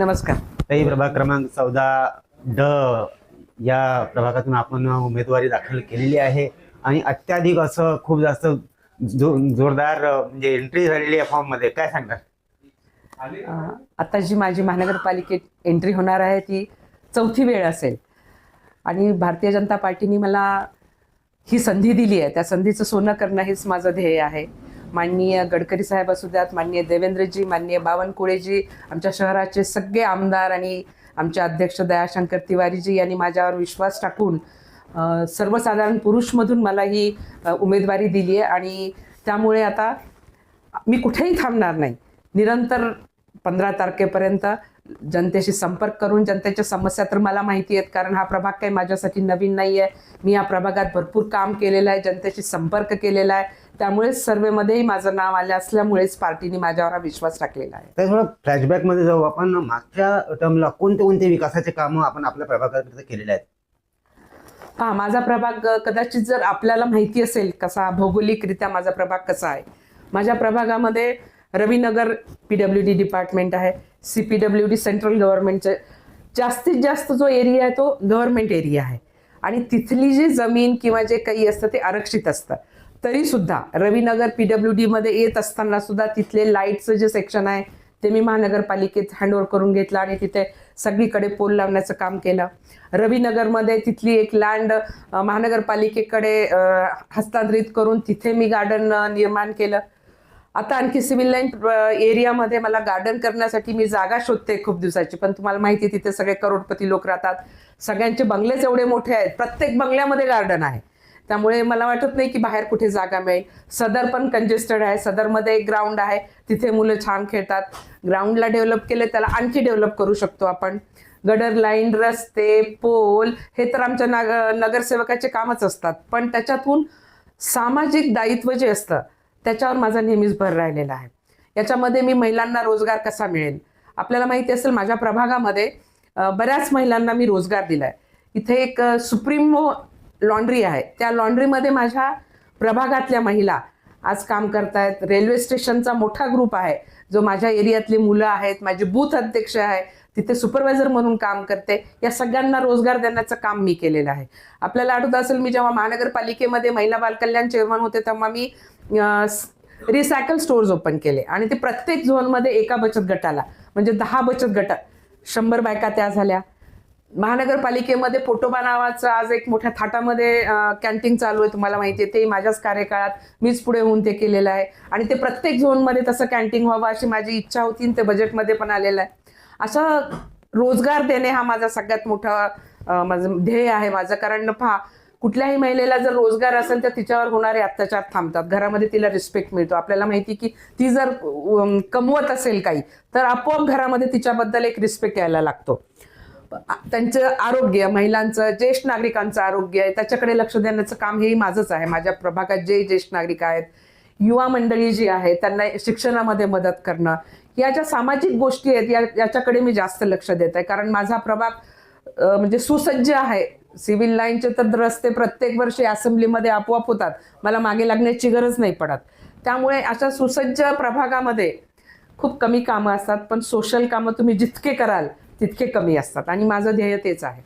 नमस्कार. ताई, प्रभाग क्रमांक 14 ड या प्रभागातून आपण उमेदवारी दाखल केलेली आहे आणि अत्याधिक असं खूप जास्त जोरदार म्हणजे एंट्री झालेली आहे फॉर्ममध्ये. काय सांगणार? आता जी माझी महानगरपालिकेत एंट्री होणार आहे ती चौथी वेळ असेल आणि भारतीय जनता पार्टीने मला ही संधी दिली आहे. त्या संधीचं सोनं करणं हेच माझं ध्येय आहे. माननीय गडकरी साहेब असू द्यात, माननीय देवेंद्रजी, माननीय बावनकुळेजी, आमच्या शहराचे सगळे आमदार आणि आमचे अध्यक्ष दयाशंकर तिवारीजी यांनी माझ्यावर विश्वास टाकून सर्वसाधारण पुरुषमधून मला ही उमेदवारी दिली आहे आणि त्यामुळे आता मी कुठेही थांबणार नाही. निरंतर 15 तारखेपर्यंत जनतेशी संपर्क करून जनतेच्या समस्या तर मला माहिती आहेत, कारण हा प्रभाग काही माझ्यासाठी नवीन नाही आहे. मी या प्रभागात भरपूर काम केलेलं आहे, जनतेशी संपर्क केलेला आहे. त्यामुळेच सर्वेमध्येही माझं नाव आलं असल्यामुळेच पार्टीने माझ्यावर हा विश्वास टाकलेला आहे. तर थोडं फ्लॅशबॅकमध्ये जाऊ आपण. मागच्या टर्मला कोणते विकासाचे कामं आपण आपल्या प्रभागात केलेले आहेत? पहा, माझा प्रभाग कदाचित जर आपल्याला माहिती असेल कसा भौगोलिकरित्या माझा प्रभाग कसा आहे. माझ्या प्रभागामध्ये रविनगर PWD डिपार्टमेंट आहे, CPWD सेंट्रल गव्हर्नमेंटचे जास्तीत जास्त जो एरिया आहे तो गव्हर्नमेंट एरिया आहे आणि तिथली जी जमीन किंवा जे काही असतं ते आरक्षित असतं. तरीसुद्धा रविनगर PWD मध्ये येत असताना सुद्धा तिथले लाईटचं जे सेक्शन आहे ते मी महानगरपालिकेत हँडओव्हर करून घेतलं आणि तिथे सगळीकडे पोल लावण्याचं काम केलं. रविनगरमध्ये तिथली एक लँड महानगरपालिकेकडे हस्तांतरित करून तिथे मी गार्डन निर्माण केलं. आता आणखी सिव्हिल लाईन एरियामध्ये मला गार्डन करण्यासाठी मी जागा शोधते खूप दिवसाची, पण तुम्हाला माहिती आहे तिथे सगळे करोडपती लोक राहतात. सगळ्यांचे बंगलेच एवढे मोठे आहेत, प्रत्येक बंगल्यामध्ये गार्डन आहे. त्यामुळे मला वाटत नाही की बाहेर कुठे जागा मिळेल. सदर पण कंजेस्टेड आहे. सदरमध्ये एक ग्राउंड आहे, तिथे मुलं छान खेळतात. ग्राउंडला डेव्हलप केले, त्याला आणखी डेव्हलप करू शकतो आपण. गडर लाईन, रस्ते, पोल हे तर आमच्या नगरसेवकाचे कामच असतात, पण त्याच्यातून सामाजिक दायित्व जे असतं त्याच्यावर माझा नेहमीच भर राहिलेला आहे. याच्यामध्ये मी महिलांना रोजगार कसा मिळेल. आपल्याला माहिती असेल माझ्या प्रभागामध्ये बऱ्याच महिलांना मी रोजगार दिलाय. इथे एक सुप्रीमो लॉन्ड्री आहे, त्या लॉन्ड्रीमध्ये माझ्या प्रभागातल्या महिला आज काम करतायत. रेल्वे स्टेशनचा मोठा ग्रुप आहे जो माझ्या एरियातली मुलं आहेत. माझे बूथ अध्यक्ष आहे, तिथे सुपरवायझर म्हणून काम करते. या सगळ्यांना रोजगार देण्याचं काम मी केलेलं आहे. आपल्याला आठवत असेल मी जेव्हा महानगरपालिकेमध्ये महिला बालकल्याण चेअरमन होते तेव्हा मी रिसायकल स्टोअर्स ओपन केले आणि ते प्रत्येक झोनमध्ये एका बचत गटाला म्हणजे 10 बचत गट 100 बायका त्या झाल्या. महानगरपालिकेमध्ये पोटोबा नावाचं आज एक मोठ्या थाटामध्ये कॅन्टीन चालू आहे, तुम्हाला माहिती आहे. ते माझ्याच कार्यकाळात मीच पुढे होऊन ते केलेलं आहे आणि ते प्रत्येक झोनमध्ये तसं कॅन्टीन व्हावं अशी माझी इच्छा होती आणि ते बजेटमध्ये पण आलेलं आहे. असं रोजगार देणे हा माझा सगळ्यात मोठा माझं ध्येय आहे माझं. कारण पहा, कुठल्याही महिलेला जर रोजगार असेल तर तिच्यावर होणारे अत्याचार थांबतात, घरामध्ये तिला रिस्पेक्ट मिळतो. आपल्याला माहिती की ती जर कमवत असेल काही तर आपोआप घरामध्ये तिच्याबद्दल एक रिस्पेक्ट यायला लागतो. त्यांचं आरोग्य, महिलांचं, ज्येष्ठ नागरिकांचं आरोग्य आहे त्याच्याकडे लक्ष देण्याचं काम हेही माझंच आहे. माझ्या प्रभागात जे ज्येष्ठ नागरिक आहेत, युवा मंडळी जी आहे त्यांना शिक्षणामध्ये मदत करणं, या ज्या सामाजिक गोष्टी आहेत याच्याकडे मी जास्त लक्ष देत आहे. कारण माझा प्रभाग म्हणजे सुसज्ज आहे. सिव्हिल लाईनचे तर रस्ते प्रत्येक वर्षी असेंब्लीमध्ये आपोआप होतात, मला मागे लागण्याची गरज नाही पडत. त्यामुळे अशा सुसज्ज प्रभागामध्ये खूप कमी कामं असतात, पण सोशल कामं तुम्ही जितके कराल तितके कमी असतात आणि माझं ध्येय तेच आहे.